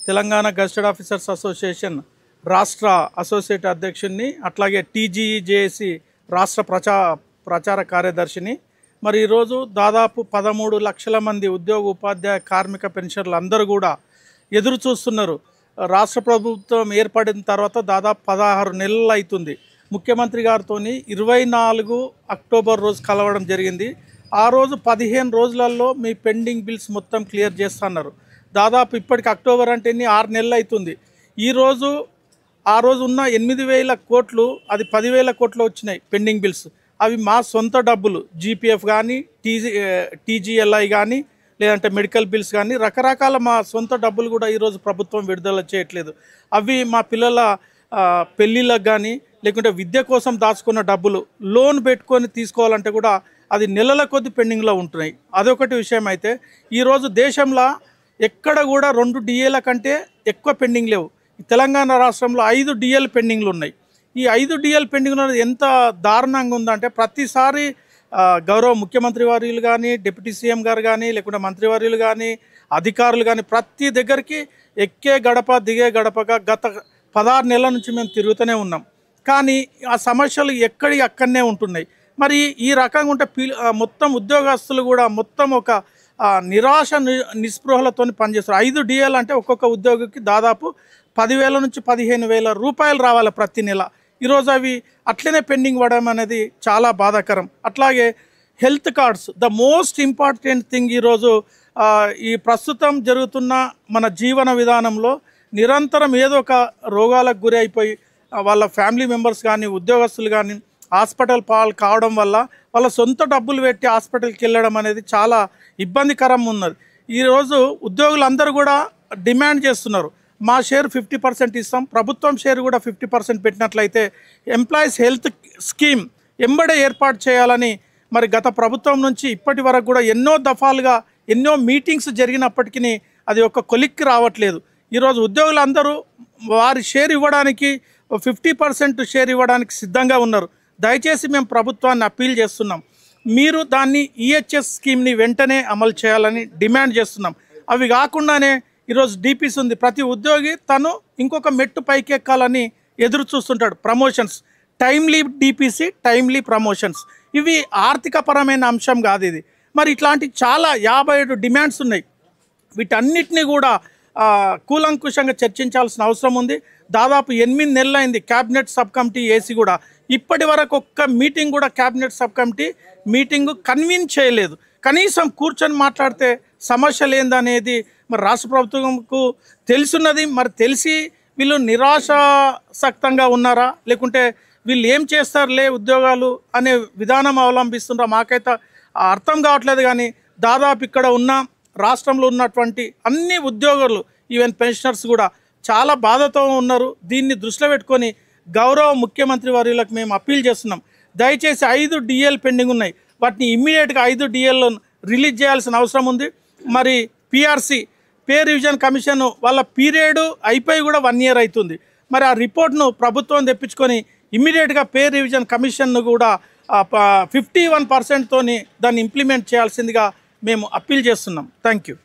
Telangana gazetted officers association రాష్ట్ర associate అధ్యక్షుడిని, అట్లాగే టీజీజేఏసీ రాష్ట్ర ప్రచార కార్యదర్శిని. మరి ఈరోజు దాదాపు 13 లక్షల మంది ఉద్యోగ ఉపాధ్యాయ కార్మిక పెన్షనర్లు అందరూ కూడా ఎదురు చూస్తున్నారు. రాష్ట్ర ప్రభుత్వం ఏర్పడిన తర్వాత దాదాపు 16 నెలలు అవుతుంది. ముఖ్యమంత్రి గారితో 24 అక్టోబర్ రోజు కలవడం జరిగింది. ఆ రోజు 15 రోజులలో మీ పెండింగ్ బిల్స్ మొత్తం క్లియర్ చేస్తున్నారు. దాదాపు ఇప్పటికి అక్టోబర్ అంటే 6 నెలలు అవుతుంది. ఆ రోజు ఉన్న 8,000 కోట్లు అది 10,000 కోట్లు వచ్చినాయి పెండింగ్ బిల్స్. అవి మా సొంత డబ్బులు, జీపీఎఫ్ కానీ, టీజీఎల్ఐ కానీ, లేదంటే మెడికల్ బిల్స్ కానీ, రకరకాల మా సొంత డబ్బులు కూడా ఈరోజు ప్రభుత్వం విడుదల చేయట్లేదు. అవి మా పిల్లల పెళ్ళిళ్ళకు కానీ, లేకుంటే విద్య కోసం దాచుకున్న డబ్బులు లోన్ పెట్టుకొని తీసుకోవాలంటే కూడా అది నెలల కొద్ది పెండింగ్లో ఉంటున్నాయి. అదొకటి విషయం. అయితే ఈరోజు దేశంలో ఎక్కడ కూడా 2 డిఏల కంటే ఎక్కువ పెండింగ్ లేవు. తెలంగాణ రాష్ట్రంలో 5 డిఏలు పెండింగ్లు ఉన్నాయి. ఈ 5 డిఏలు పెండింగ్లు ఎంత దారుణంగా ఉందంటే ప్రతిసారి గౌరవ ముఖ్యమంత్రి వర్యులు కానీ, డిప్యూటీ సీఎం గారు కానీ, లేకుంటే మంత్రివర్యులు కానీ, అధికారులు కానీ ప్రతి దగ్గరికి ఎక్కే గడప దిగే గడపగా గత 16 నెలల నుంచి మేము తిరుగుతూనే ఉన్నాం. కానీ ఆ సమస్యలు అక్కడనే ఉంటున్నాయి. మరి ఈ రకంగా ఉంటే మొత్తం ఉద్యోగస్తులు కూడా మొత్తం ఒక నిరాశ నిస్పృహలతో పనిచేస్తారు. 5 డిఏలు అంటే ఒక్కొక్క ఉద్యోగికి దాదాపు 10,000 నుంచి 15,000 రూపాయలు రావాలి ప్రతి నెల. ఈరోజు అవి అట్లనే పెండింగ్ పడడం అనేది చాలా బాధాకరం. అట్లాగే health cards the most important thing. ఈరోజు ఈ ప్రస్తుతం జరుగుతున్న మన జీవన విధానంలో నిరంతరం ఏదో ఒక రోగాలకు గురి అయిపోయి వాళ్ళ ఫ్యామిలీ మెంబర్స్ కానీ, ఉద్యోగస్తులు కానీ హాస్పిటల్ పాలు కావడం వల్ల వాళ్ళ సొంత డబ్బులు పెట్టి హాస్పిటల్కి వెళ్ళడం అనేది చాలా ఇబ్బందికరం ఉన్నది. ఈరోజు ఉద్యోగులందరూ కూడా డిమాండ్ చేస్తున్నారు, మా షేర్ 50% ఇస్తాం, ప్రభుత్వం షేర్ కూడా 50% పెట్టినట్లయితే ఎంప్లాయీస్ హెల్త్ స్కీమ్ ఎంబడే ఏర్పాటు చేయాలని మరి గత ప్రభుత్వం నుంచి ఇప్పటి వరకు కూడా ఎన్నో దఫాలుగా ఎన్నో మీటింగ్స్ జరిగినప్పటికీ అది ఒక కొలిక్కి రావట్లేదు. ఈరోజు ఉద్యోగులందరూ వారి షేర్ ఇవ్వడానికి 50% షేర్ ఇవ్వడానికి సిద్ధంగా ఉన్నారు. దయచేసి మేము ప్రభుత్వాన్ని అప్పీల్ చేస్తున్నాం, మీరు దాన్ని ఈహెచ్ఎస్ స్కీమ్ని వెంటనే అమలు చేయాలని డిమాండ్ చేస్తున్నాం. అవి కాకుండానే ఈరోజు డీపీసీ ఉంది. ప్రతి ఉద్యోగి తను ఇంకొక మెట్టు పైకి ఎక్కాలని ఎదురు చూస్తుంటాడు. Promotions, timely DPC, timely promotions, ఇవి ఆర్థికపరమైన అంశం కాదు ఇది. మరి ఇట్లాంటి చాలా 57 డిమాండ్స్ ఉన్నాయి. వీటన్నిటిని కూడా కూలంకుషంగా చర్చించాల్సిన అవసరం ఉంది. దాదాపు 8 నెలలైంది క్యాబినెట్ సబ్ కమిటీ వేసి కూడా ఇప్పటి వరకు ఒక్క మీటింగ్ కూడా cabinet sub committee meeting convene చేయలేదు. కనీసం కూర్చొని మాట్లాడితే సమస్యలు ఏందనేది మరి రాష్ట్ర ప్రభుత్వంకు తెలుసున్నది. మరి తెలిసి వీళ్ళు నిరాశాసక్తంగా ఉన్నారా, లేకుంటే వీళ్ళు ఏం చేస్తారులే ఉద్యోగాలు అనే విధానం అవలంబిస్తున్నారా, మాకైతే అర్థం కావట్లేదు. కానీ దాదాపు ఇక్కడ ఉన్న రాష్ట్రంలో ఉన్నటువంటి అన్ని ఉద్యోగులు, ఈవెన్ పెన్షనర్స్ కూడా చాలా బాధతో ఉన్నారు. దీన్ని దృష్టిలో పెట్టుకొని గౌరవ ముఖ్యమంత్రి వర్యులకు మేము అప్పీల్ చేస్తున్నాం, దయచేసి 5 డిఏలు పెండింగ్ ఉన్నాయి, వాటిని ఇమ్మీడియట్గా 5 డిఏలను రిలీజ్ చేయాల్సిన అవసరం ఉంది. మరి పిఆర్సి పే రివిజన్ కమిషన్ వాళ్ళ పీరియడ్ అయిపోయి కూడా 1 ఇయర్ అవుతుంది. మరి ఆ రిపోర్ట్ను ప్రభుత్వం తెప్పించుకొని ఇమ్మీడియట్గా పే రివిజన్ కమిషన్ను కూడా 51%తోని దాన్ని ఇంప్లిమెంట్ చేయాల్సిందిగా మేము అప్పీల్ చేస్తున్నాం. Thank you.